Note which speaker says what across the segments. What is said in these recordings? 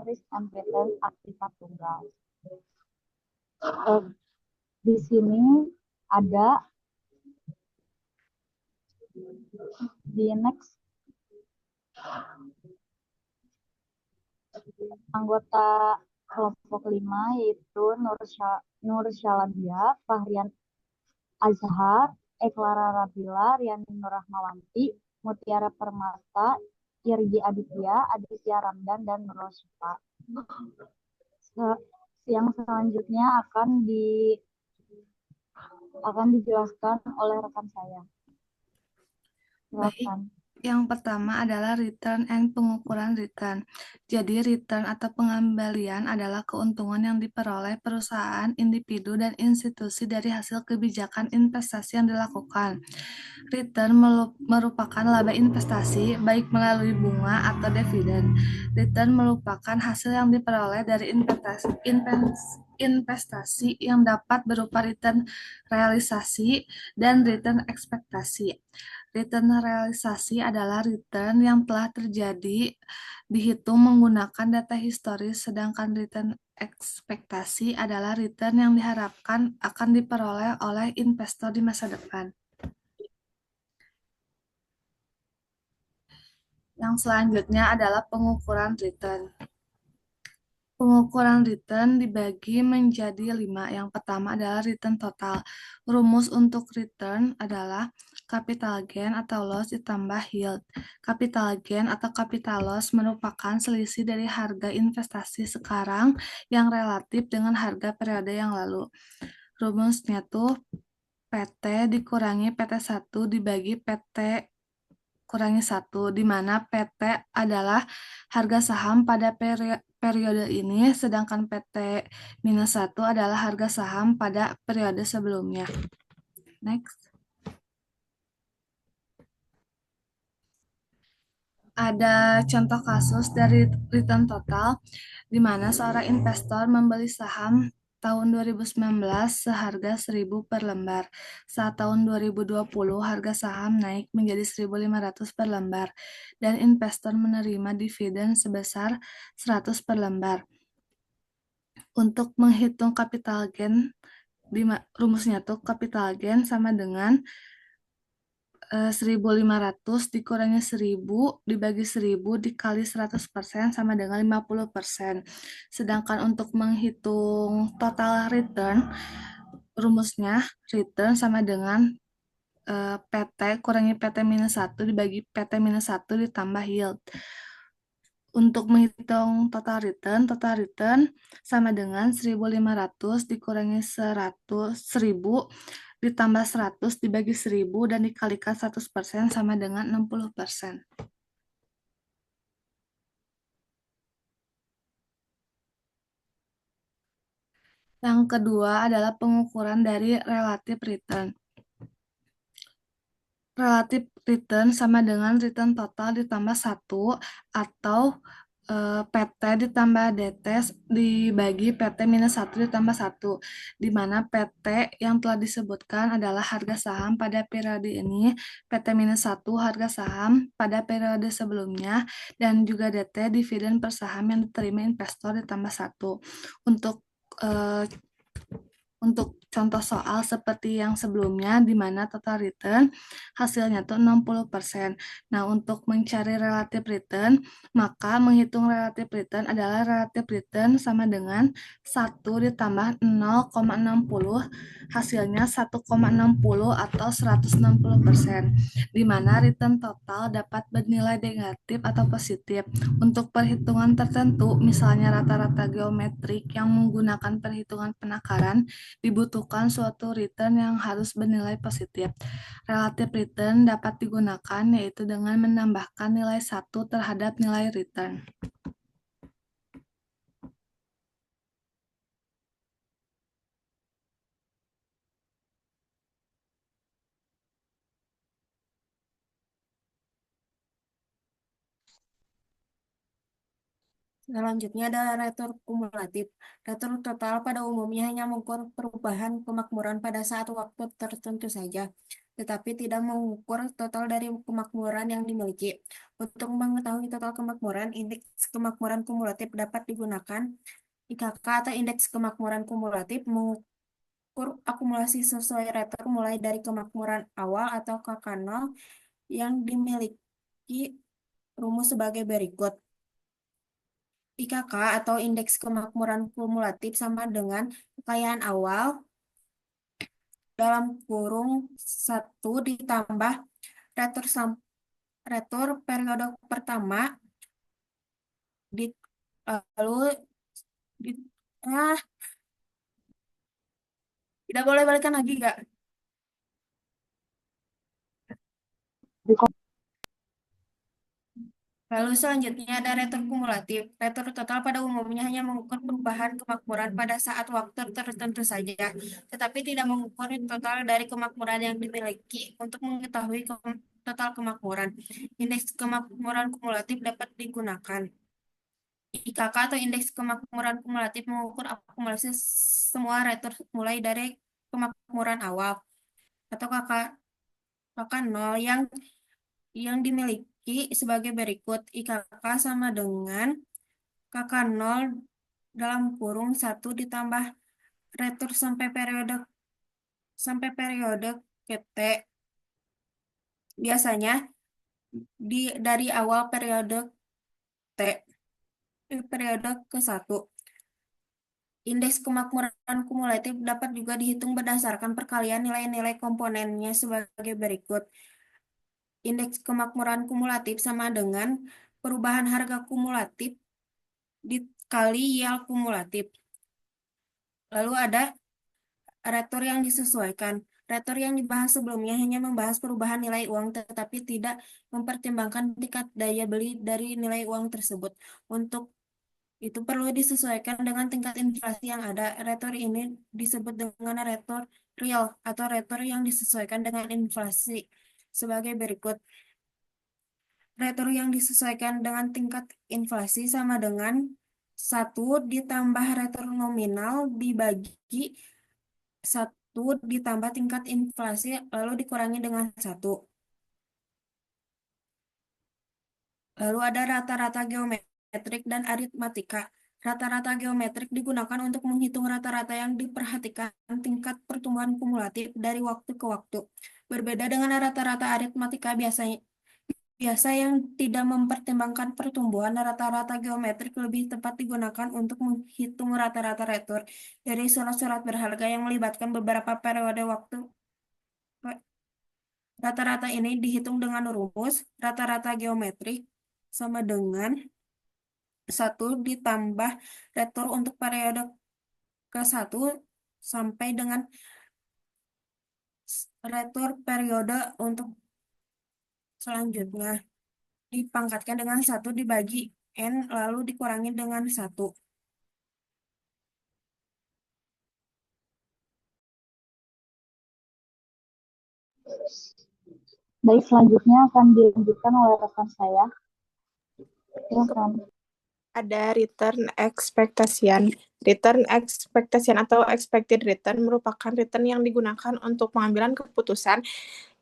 Speaker 1: risk and return aktiva tunggal. Eh, di sini ada di next anggota kelompok 5 yaitu Nur Syalabia, Fahrian Azhar, Eklara Rabila, Riani Nurrahmawanti, Mutiara Permata, Irgi Aditya, Aditya Ramdan, dan Nurul Syifa. Yang selanjutnya akan dijelaskan oleh rekan saya.
Speaker 2: Baik,
Speaker 1: Silakan.
Speaker 2: yang pertama adalah return and pengukuran return. Jadi, return atau pengembalian adalah keuntungan yang diperoleh perusahaan, individu, dan institusi dari hasil kebijakan investasi yang dilakukan. Return merupakan laba investasi, baik melalui bunga atau dividen. Return merupakan hasil yang diperoleh dari investasi yang dapat berupa return realisasi dan return ekspektasi. Return realisasi adalah return yang telah terjadi dihitung menggunakan data historis, sedangkan return ekspektasi adalah return yang diharapkan akan diperoleh oleh investor di masa depan. Yang selanjutnya adalah pengukuran return. Pengukuran return dibagi menjadi 5. Yang pertama adalah return total. Rumus untuk return adalah capital gain atau loss ditambah yield. Capital gain atau capital loss merupakan selisih dari harga investasi sekarang yang relatif dengan harga periode yang lalu. Rumusnya tuh PT dikurangi PT1 dibagi PT kurangi 1, di mana PT adalah harga saham pada periode ini, sedangkan PT minus 1 adalah harga saham pada periode sebelumnya. Next. Ada contoh kasus dari return total, di mana seorang investor membeli saham tahun 2019 seharga 1.000 per lembar. Saat tahun 2020 harga saham naik menjadi 1.500 per lembar dan investor menerima dividen sebesar 100 per lembar. Untuk menghitung capital gain, rumusnya tuh capital gain sama dengan 1.500 dikurangi 1.000 dibagi 1.000 dikali 100% sama dengan 50%. Sedangkan untuk menghitung total return, rumusnya return sama dengan PT kurangi PT minus 1 dibagi PT minus 1 ditambah yield. Untuk menghitung total return sama dengan 1.500 dikurangi 1.000 ditambah 100 dibagi 1.000 dan dikalikan 100% sama dengan 60%. Yang kedua adalah pengukuran dari relative return. Relative return sama dengan return total ditambah 1 atau PT ditambah DT dibagi PT minus 1 ditambah 1, di mana PT yang telah disebutkan adalah harga saham pada periode ini, PT minus 1 harga saham pada periode sebelumnya, dan juga DT dividen per saham yang diterima investor ditambah 1. Eh, untuk contoh soal seperti yang sebelumnya, di mana total return hasilnya tuh 60%. Nah, untuk mencari relative return, maka menghitung relative return adalah relative return sama dengan 1 ditambah 0,60, hasilnya 1,60 atau 160%, di mana return total dapat bernilai negatif atau positif. Untuk perhitungan tertentu, misalnya rata-rata geometrik yang menggunakan perhitungan penakaran, dibutuhkan suatu return yang harus bernilai positif. Relative return dapat digunakan yaitu dengan menambahkan nilai 1 terhadap nilai return.
Speaker 3: Selanjutnya ada retur kumulatif. Retur total pada umumnya hanya mengukur perubahan kemakmuran pada saat waktu tertentu saja, tetapi tidak mengukur total dari kemakmuran yang dimiliki. Untuk mengetahui total kemakmuran, indeks kemakmuran kumulatif dapat digunakan. IKK atau indeks kemakmuran kumulatif mengukur akumulasi sesuai retur mulai dari kemakmuran awal atau KK0 yang dimiliki rumus sebagai berikut. IKK atau indeks kemakmuran kumulatif sama dengan kekayaan awal dalam kurung 1 ditambah retur retur periode pertama di lalu di, ah tidak boleh balikan lagi gak? Lalu selanjutnya ada retur kumulatif. Retur total pada umumnya hanya mengukur perubahan kemakmuran pada saat waktu tertentu saja, tetapi tidak mengukur total dari kemakmuran yang dimiliki. Untuk mengetahui total kemakmuran, indeks kemakmuran kumulatif dapat digunakan. IKK atau indeks kemakmuran kumulatif mengukur akumulasi semua retur mulai dari kemakmuran awal atau KK 0 yang dimiliki sebagai berikut. IKK sama dengan KK0 dalam kurung 1 ditambah retur sampai periode KT. Biasanya dari awal T periode ke-1. Indeks kemakmuran kumulatif dapat juga dihitung berdasarkan perkalian nilai-nilai komponennya sebagai berikut. Indeks kemakmuran kumulatif sama dengan perubahan harga kumulatif dikali yield kumulatif. Lalu ada retur yang disesuaikan. Retur yang dibahas sebelumnya hanya membahas perubahan nilai uang tetapi tidak mempertimbangkan tingkat daya beli dari nilai uang tersebut. Untuk itu perlu disesuaikan dengan tingkat inflasi yang ada. Retur ini disebut dengan retur real atau retur yang disesuaikan dengan inflasi sebagai berikut. Retur yang disesuaikan dengan tingkat inflasi sama dengan 1 ditambah retur nominal dibagi 1 ditambah tingkat inflasi lalu dikurangi dengan 1. Lalu ada rata-rata geometrik dan aritmatika. Rata-rata geometrik digunakan untuk menghitung rata-rata yang diperhatikan tingkat pertumbuhan kumulatif dari waktu ke waktu. Berbeda dengan rata-rata aritmatika biasa yang tidak mempertimbangkan pertumbuhan, rata-rata geometrik lebih tepat digunakan untuk menghitung rata-rata retur dari surat-surat berharga yang melibatkan beberapa periode waktu. Rata-rata ini dihitung dengan rumus rata-rata geometrik sama dengan 1 ditambah retur untuk periode ke-1 sampai dengan retur periode untuk selanjutnya. Dipangkatkan dengan 1 dibagi N lalu dikurangi dengan 1.
Speaker 1: Baik, selanjutnya akan dilanjutkan oleh rekan saya. Silakan.
Speaker 4: Ada return expectation. Return expectation atau expected return merupakan return yang digunakan untuk pengambilan keputusan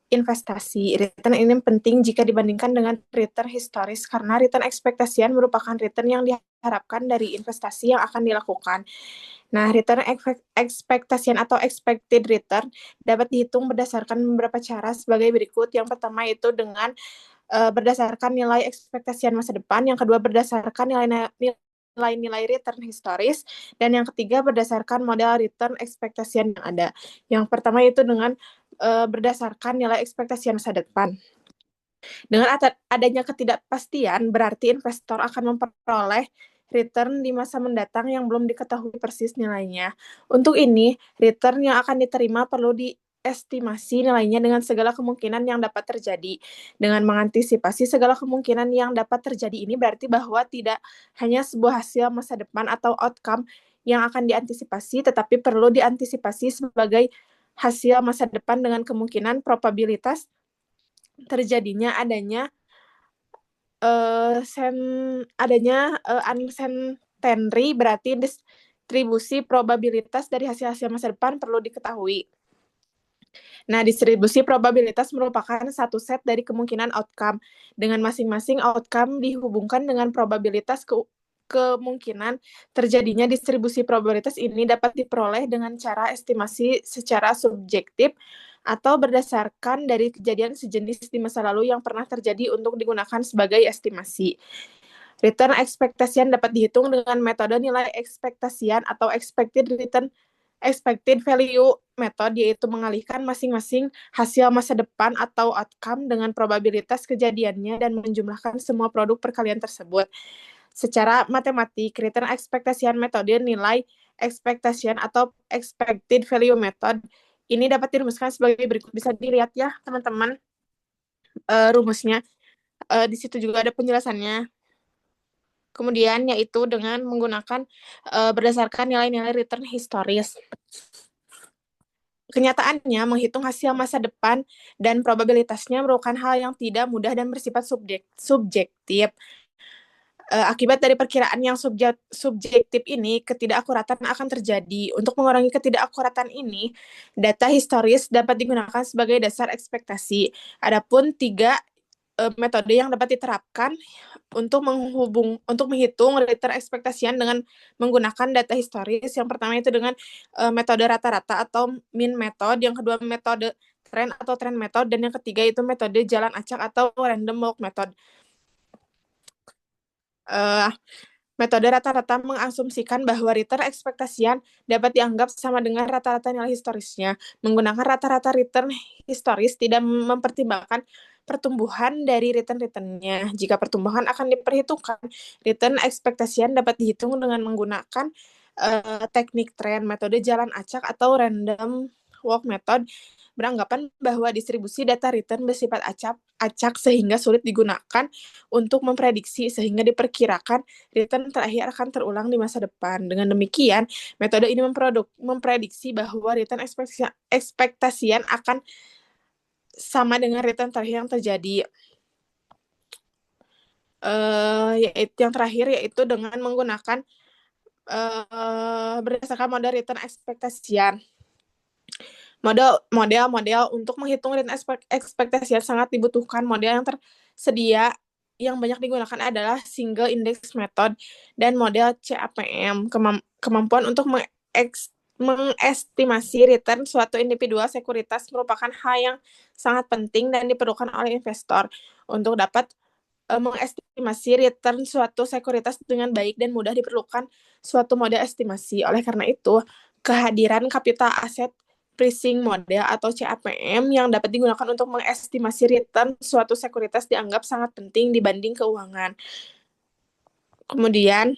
Speaker 4: investasi. Return ini penting jika dibandingkan dengan return historis karena return expectation merupakan return yang diharapkan dari investasi yang akan dilakukan. Nah, return expectation atau expected return dapat dihitung berdasarkan beberapa cara sebagai berikut. Yang pertama itu dengan berdasarkan nilai ekspektasi masa depan, yang kedua berdasarkan nilai-nilai return historis, dan yang ketiga berdasarkan model return ekspektasi yang ada. Yang pertama itu dengan berdasarkan nilai ekspektasi masa depan. Dengan adanya ketidakpastian, berarti investor akan memperoleh return di masa mendatang yang belum diketahui persis nilainya. Untuk ini, return yang akan diterima perlu diestimasi nilainya dengan segala kemungkinan yang dapat terjadi. Dengan mengantisipasi segala kemungkinan yang dapat terjadi ini berarti bahwa tidak hanya sebuah hasil masa depan atau outcome yang akan diantisipasi, tetapi perlu diantisipasi sebagai hasil masa depan dengan kemungkinan probabilitas terjadinya adanya adanya uncertainty berarti distribusi probabilitas dari hasil-hasil masa depan perlu diketahui. Nah, distribusi probabilitas merupakan satu set dari kemungkinan outcome. Dengan masing-masing outcome dihubungkan dengan probabilitas kemungkinan terjadinya distribusi probabilitas ini dapat diperoleh dengan cara estimasi secara subjektif atau berdasarkan dari kejadian sejenis di masa lalu yang pernah terjadi untuk digunakan sebagai estimasi. Return expectation dapat dihitung dengan metode nilai ekspektasian atau expected value method, yaitu mengalihkan masing-masing hasil masa depan atau outcome dengan probabilitas kejadiannya dan menjumlahkan semua produk perkalian tersebut. Secara matematik, return expectation metode nilai expectation atau expected value method ini dapat dirumuskan sebagai berikut. Bisa dilihat ya teman-teman rumusnya. Di situ juga ada penjelasannya. Kemudian yaitu dengan menggunakan berdasarkan nilai-nilai return historis. Kenyataannya, menghitung hasil masa depan dan probabilitasnya merupakan hal yang tidak mudah dan bersifat subjektif. Akibat dari perkiraan yang subjektif ini, ketidakakuratan akan terjadi. Untuk mengurangi ketidakakuratan ini, data historis dapat digunakan sebagai dasar ekspektasi. Adapun 3 metode yang dapat diterapkan untuk menghitung return expectation dengan menggunakan data historis. Yang pertama itu dengan metode rata-rata atau mean method, yang kedua metode trend atau trend method, dan yang ketiga itu metode jalan acak atau random walk method. Metode rata-rata mengasumsikan bahwa return expectation dapat dianggap sama dengan rata-rata nilai historisnya. Menggunakan rata-rata return historis tidak mempertimbangkan pertumbuhan dari return-returnnya. Jika pertumbuhan akan diperhitungkan, return expectation dapat dihitung dengan menggunakan teknik trend, metode jalan acak atau random walk method, beranggapan bahwa distribusi data return bersifat acak sehingga sulit digunakan untuk memprediksi, sehingga diperkirakan return terakhir akan terulang di masa depan. Dengan demikian, metode ini memprediksi bahwa return expectation akan sama dengan return terakhir yang terjadi. Yaitu yang terakhir yaitu dengan menggunakan berdasarkan model return expectation. Model untuk menghitung return expectation sangat dibutuhkan. Model yang tersedia yang banyak digunakan adalah single index method dan model CAPM. Kemampuan untuk mengestimasi return suatu individual sekuritas merupakan hal yang sangat penting dan diperlukan oleh investor untuk dapat mengestimasi return suatu sekuritas dengan baik dan mudah diperlukan suatu model estimasi. Oleh karena itu, kehadiran capital asset pricing model atau CAPM yang dapat digunakan untuk mengestimasi return suatu sekuritas dianggap sangat penting dibanding keuangan. Kemudian,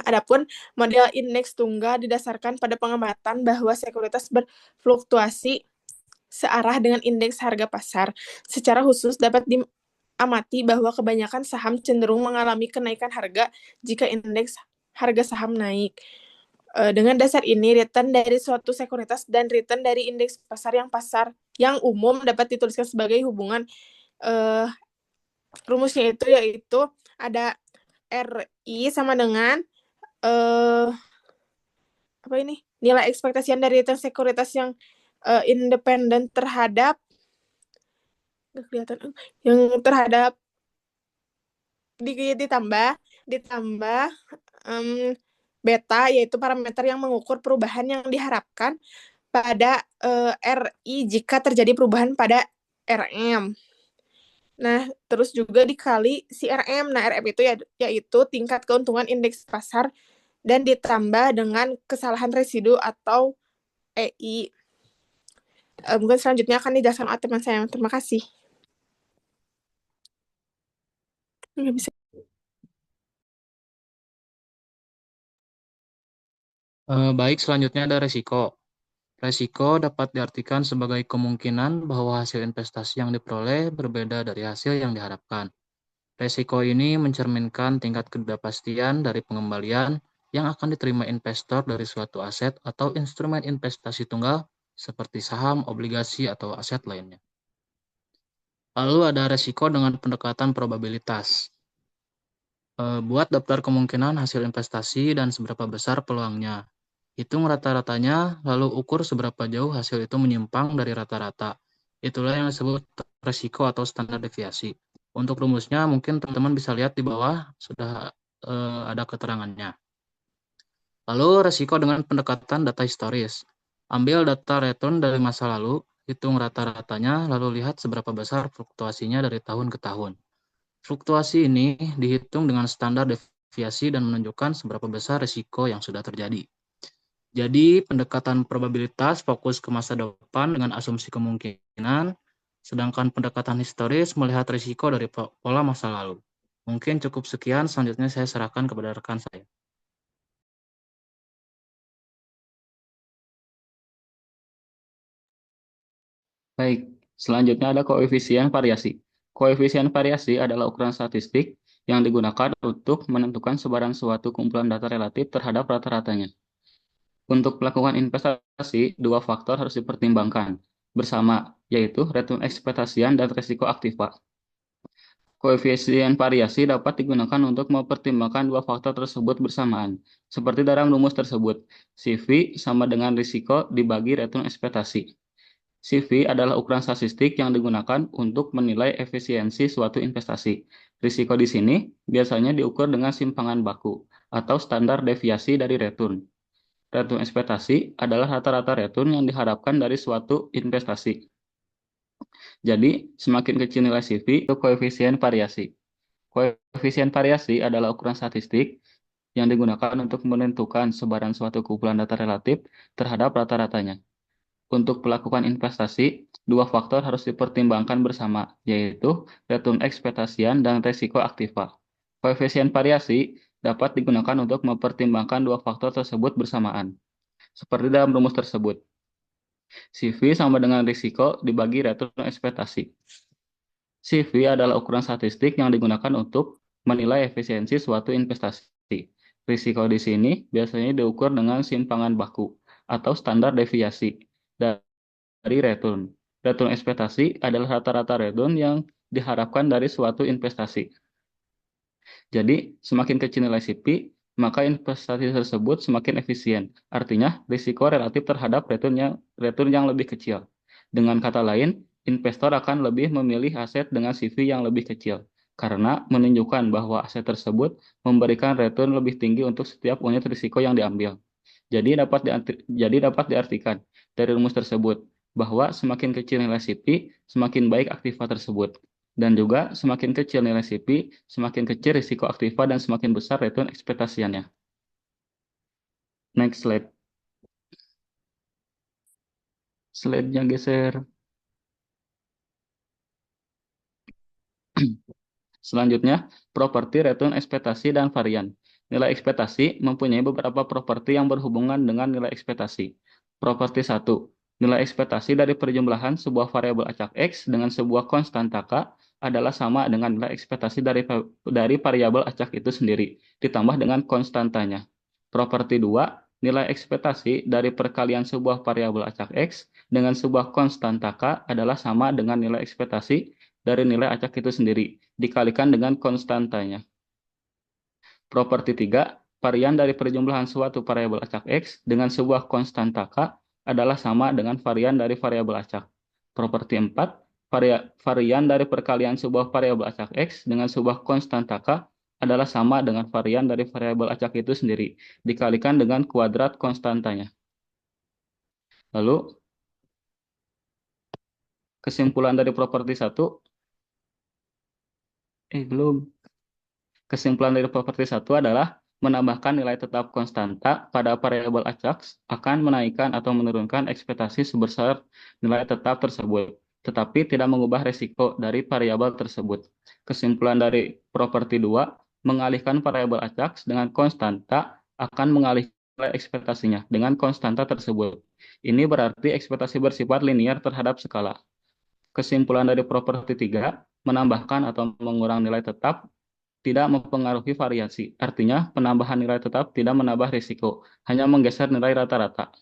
Speaker 4: adapun model indeks tunggal didasarkan pada pengamatan bahwa sekuritas berfluktuasi searah dengan indeks harga pasar. Secara khusus dapat diamati bahwa kebanyakan saham cenderung mengalami kenaikan harga jika indeks harga saham naik. Dengan dasar ini, return dari suatu sekuritas dan return dari indeks pasar yang umum dapat dituliskan sebagai hubungan. Rumusnya itu yaitu ada RI sama dengan nilai ekspektasian dari return sekuritas yang independen terhadap ditambah beta, yaitu parameter yang mengukur perubahan yang diharapkan pada RI jika terjadi perubahan pada RM. Nah, terus juga dikali si RM. Nah, RM itu yaitu tingkat keuntungan indeks pasar dan ditambah dengan kesalahan residu atau EI. Mungkin selanjutnya akan dijelaskan oleh teman saya. Terima kasih. Nggak bisa.
Speaker 5: Baik, selanjutnya ada resiko. Resiko dapat diartikan sebagai kemungkinan bahwa hasil investasi yang diperoleh berbeda dari hasil yang diharapkan. Resiko ini mencerminkan tingkat ketidakpastian dari pengembalian yang akan diterima investor dari suatu aset atau instrumen investasi tunggal seperti saham, obligasi, atau aset lainnya. Lalu ada resiko dengan pendekatan probabilitas. Buat daftar kemungkinan hasil investasi dan seberapa besar peluangnya. Hitung rata-ratanya, lalu ukur seberapa jauh hasil itu menyimpang dari rata-rata. Itulah yang disebut resiko atau standar deviasi. Untuk rumusnya mungkin teman-teman bisa lihat di bawah, sudah ada keterangannya. Lalu resiko dengan pendekatan data historis. Ambil data return dari masa lalu, hitung rata-ratanya, lalu lihat seberapa besar fluktuasinya dari tahun ke tahun. Fluktuasi ini dihitung dengan standar deviasi dan menunjukkan seberapa besar risiko yang sudah terjadi. Jadi, pendekatan probabilitas fokus ke masa depan dengan asumsi kemungkinan, sedangkan pendekatan historis melihat risiko dari pola masa lalu. Mungkin cukup sekian, selanjutnya saya serahkan kepada rekan saya. Baik, selanjutnya ada koefisien variasi. Koefisien variasi adalah ukuran statistik yang digunakan untuk menentukan sebaran suatu kumpulan data relatif terhadap rata-ratanya. Untuk melakukan investasi, dua faktor harus dipertimbangkan bersama, yaitu return ekspektasian dan resiko aktiva. Koefisien variasi dapat digunakan untuk mempertimbangkan dua faktor tersebut bersamaan, seperti dalam rumus tersebut. CV sama dengan risiko dibagi return ekspektasi. CV adalah ukuran statistik yang digunakan untuk menilai efisiensi suatu investasi. Risiko di sini biasanya diukur dengan simpangan baku atau standar deviasi dari return. Return ekspektasi adalah rata-rata return yang diharapkan dari suatu investasi. Jadi, semakin kecil nilai CV, itu koefisien variasi. Koefisien variasi adalah ukuran statistik yang digunakan untuk menentukan sebaran suatu kumpulan data relatif terhadap rata-ratanya. Untuk melakukan investasi, dua faktor harus dipertimbangkan bersama, yaitu return ekspektasian dan resiko aktiva. Koefisien variasi dapat digunakan untuk mempertimbangkan dua faktor tersebut bersamaan. Seperti dalam rumus tersebut, CV sama dengan risiko dibagi return ekspektasi. CV adalah ukuran statistik yang digunakan untuk menilai efisiensi suatu investasi. Risiko di sini biasanya diukur dengan simpangan baku atau standar deviasi dari return. Return ekspektasi adalah rata-rata return yang diharapkan dari suatu investasi. Jadi, semakin kecil nilai CP, maka investasi tersebut semakin efisien. Artinya, risiko relatif terhadap return yang lebih kecil. Dengan kata lain, investor akan lebih memilih aset dengan CV yang lebih kecil, karena menunjukkan bahwa aset tersebut memberikan return lebih tinggi untuk setiap unit risiko yang diambil. Jadi dapat diartikan dari rumus tersebut bahwa semakin kecil nilai CP, semakin baik aktiva tersebut. Dan juga semakin kecil nilai CP, semakin kecil risiko aktiva dan semakin besar return ekspektasiannya. Next slide. Slide-nya geser. Selanjutnya, properti return ekspektasi dan varian. Nilai ekspektasi mempunyai beberapa properti yang berhubungan dengan nilai ekspektasi. Properti 1. Nilai ekspektasi dari perjumlahan sebuah variabel acak X dengan sebuah konstanta K adalah sama dengan nilai ekspektasi dari variabel acak itu sendiri, ditambah dengan konstantanya. Properti 2. Nilai ekspektasi dari perkalian sebuah variabel acak X dengan sebuah konstanta K adalah sama dengan nilai ekspektasi dari nilai acak itu sendiri, dikalikan dengan konstantanya. Properti 3, varian dari perjumlahan suatu variabel acak X dengan sebuah konstanta K adalah sama dengan varian dari variabel acak. Properti 4, varian dari perkalian sebuah variabel acak X dengan sebuah konstanta K adalah sama dengan varian dari variabel acak itu sendiri, dikalikan dengan kuadrat konstantanya. Lalu, kesimpulan dari properti 1, belum. Kesimpulan dari properti 1 adalah menambahkan nilai tetap konstanta pada variabel acak akan menaikkan atau menurunkan ekspektasi sebesar nilai tetap tersebut, tetapi tidak mengubah resiko dari variabel tersebut. Kesimpulan dari properti 2, mengalihkan variabel acak dengan konstanta akan mengalihkan nilai ekspektasinya dengan konstanta tersebut. Ini berarti ekspektasi bersifat linier terhadap skala. Kesimpulan dari properti 3, menambahkan atau mengurangi nilai tetap tidak mempengaruhi variasi. Artinya, penambahan nilai tetap tidak menambah risiko, hanya menggeser nilai rata-rata.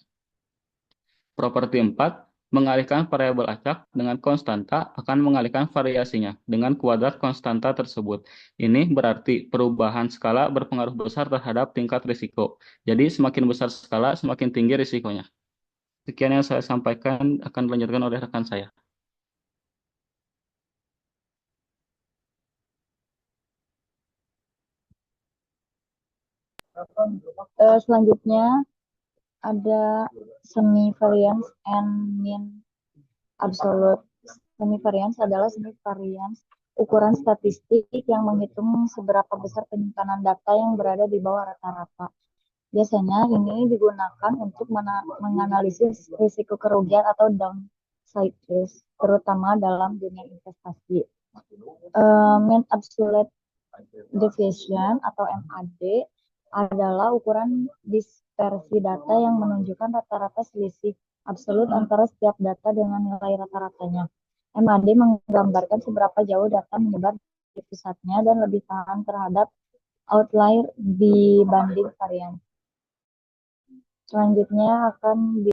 Speaker 5: Properti 4, Mengalihkan variabel acak dengan konstanta akan mengalihkan variasinya dengan kuadrat konstanta tersebut. Ini berarti perubahan skala berpengaruh besar terhadap tingkat risiko. Jadi semakin besar skala, semakin tinggi risikonya. Sekian yang saya sampaikan, akan dilanjutkan oleh rekan saya.
Speaker 1: Selanjutnya ada semi-variance and mean absolute. Semi-variance adalah semi-variance ukuran statistik yang menghitung seberapa besar penyimpanan data yang berada di bawah rata-rata. Biasanya ini digunakan untuk menganalisis risiko kerugian atau downside risk, terutama dalam dunia investasi. Mean absolute deviation atau MAD adalah ukuran dispersi data yang menunjukkan rata-rata selisih absolut antara setiap data dengan nilai rata-ratanya. MAD menggambarkan seberapa jauh data menyebar di pusatnya dan lebih tahan terhadap outlier dibanding varian. Selanjutnya akan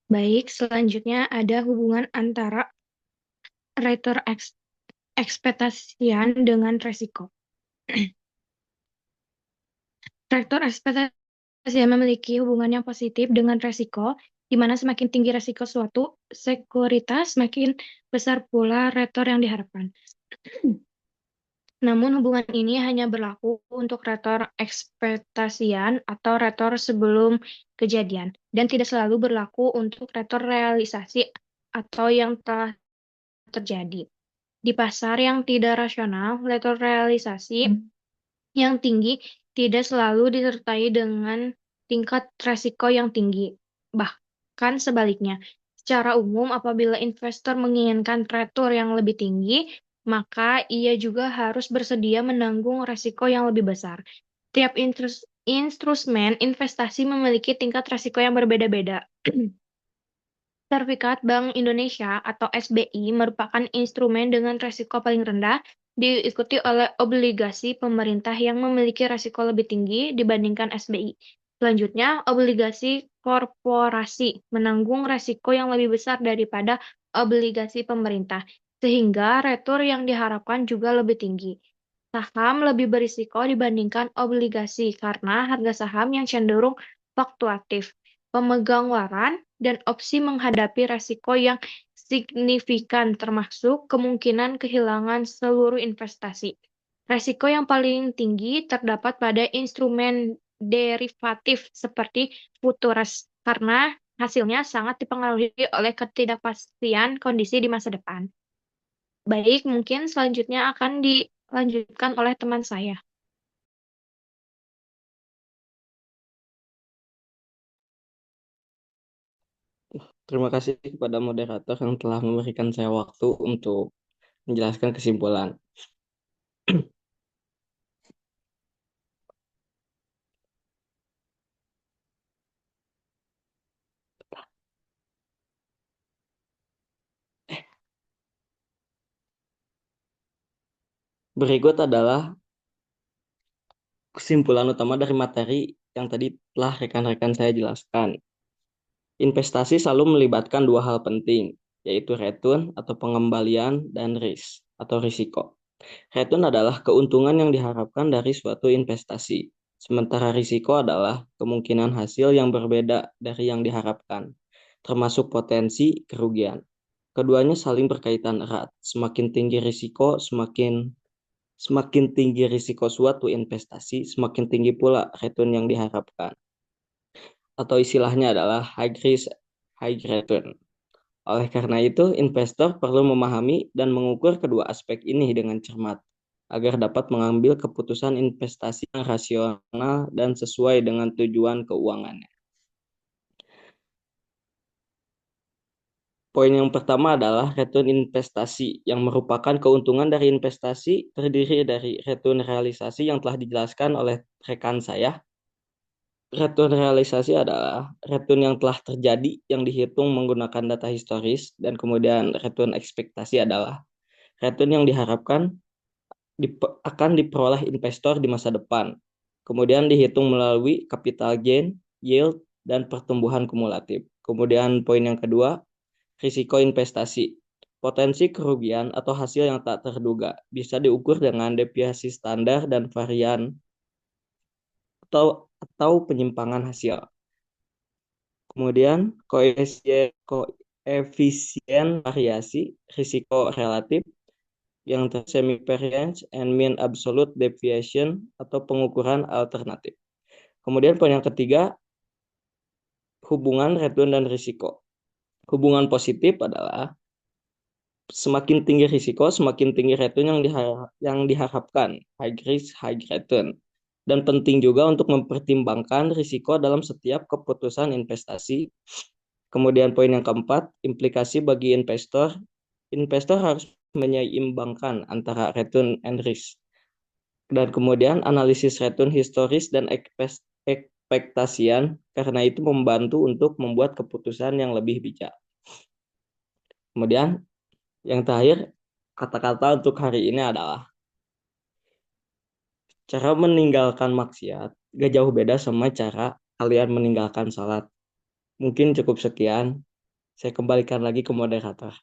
Speaker 6: Baik, selanjutnya ada hubungan antara return ekspektasian dengan resiko. Return ekspektasian memiliki hubungan yang positif dengan resiko, di mana semakin tinggi resiko suatu sekuritas, semakin besar pula return yang diharapkan. Namun hubungan ini hanya berlaku untuk return ekspektasian atau return sebelum kejadian, dan tidak selalu berlaku untuk return realisasi atau yang telah terjadi. Di pasar yang tidak rasional, return realisasi yang tinggi tidak selalu disertai dengan tingkat resiko yang tinggi. Bahkan sebaliknya, secara umum apabila investor menginginkan return yang lebih tinggi, maka ia juga harus bersedia menanggung resiko yang lebih besar. Tiap instrumen investasi memiliki tingkat resiko yang berbeda-beda. Sertifikat Bank Indonesia atau SBI merupakan instrumen dengan resiko paling rendah, diikuti oleh obligasi pemerintah yang memiliki resiko lebih tinggi dibandingkan SBI. Selanjutnya, obligasi korporasi menanggung resiko yang lebih besar daripada obligasi pemerintah, sehingga return yang diharapkan juga lebih tinggi. Saham lebih berisiko dibandingkan obligasi karena harga saham yang cenderung fluktuatif. Pemegang waran dan opsi menghadapi resiko yang signifikan termasuk kemungkinan kehilangan seluruh investasi. Resiko yang paling tinggi terdapat pada instrumen derivatif seperti futures karena hasilnya sangat dipengaruhi oleh ketidakpastian kondisi di masa depan. Baik, mungkin selanjutnya akan dilanjutkan oleh teman saya.
Speaker 7: Terima kasih kepada moderator yang telah memberikan saya waktu untuk menjelaskan kesimpulan. Berikut adalah kesimpulan utama dari materi yang tadi telah rekan-rekan saya jelaskan. Investasi selalu melibatkan dua hal penting, yaitu return atau pengembalian dan risk atau risiko. Return adalah keuntungan yang diharapkan dari suatu investasi, sementara risiko adalah kemungkinan hasil yang berbeda dari yang diharapkan, termasuk potensi kerugian. Keduanya saling berkaitan erat. Semakin tinggi risiko, semakin tinggi risiko suatu investasi, semakin tinggi pula return yang diharapkan. Atau istilahnya adalah high risk, high return. Oleh karena itu, investor perlu memahami dan mengukur kedua aspek ini dengan cermat, agar dapat mengambil keputusan investasi yang rasional dan sesuai dengan tujuan keuangannya. Poin yang pertama adalah return investasi, yang merupakan keuntungan dari investasi terdiri dari return realisasi yang telah dijelaskan oleh rekan saya. Return realisasi adalah return yang telah terjadi yang dihitung menggunakan data historis, dan kemudian return ekspektasi adalah return yang diharapkan akan diperoleh investor di masa depan. Kemudian dihitung melalui capital gain, yield, dan pertumbuhan kumulatif. Kemudian poin yang kedua, risiko investasi. Potensi kerugian atau hasil yang tak terduga bisa diukur dengan deviasi standar dan varian atau penyimpangan hasil. Kemudian koefisien variasi risiko relatif yang semi-variance and mean absolute deviation atau pengukuran alternatif. Kemudian poin yang ketiga, hubungan return dan risiko. Hubungan positif adalah semakin tinggi risiko, semakin tinggi return yang diharapkan. High risk, high return. Dan penting juga untuk mempertimbangkan risiko dalam setiap keputusan investasi. Kemudian poin yang keempat, implikasi bagi investor. Investor harus menyeimbangkan antara return and risk. Dan kemudian analisis return historis dan ekspektasian, karena itu membantu untuk membuat keputusan yang lebih bijak. Kemudian yang terakhir, kata-kata untuk hari ini adalah cara meninggalkan maksiat gak jauh beda sama cara kalian meninggalkan salat. Mungkin cukup sekian. Saya kembalikan lagi ke moderator.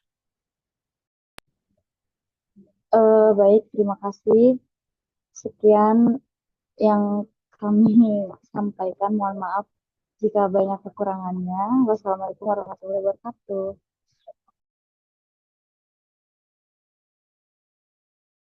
Speaker 1: Baik, terima kasih. Sekian yang kami sampaikan. Mohon maaf jika banyak kekurangannya. Wassalamualaikum warahmatullahi wabarakatuh.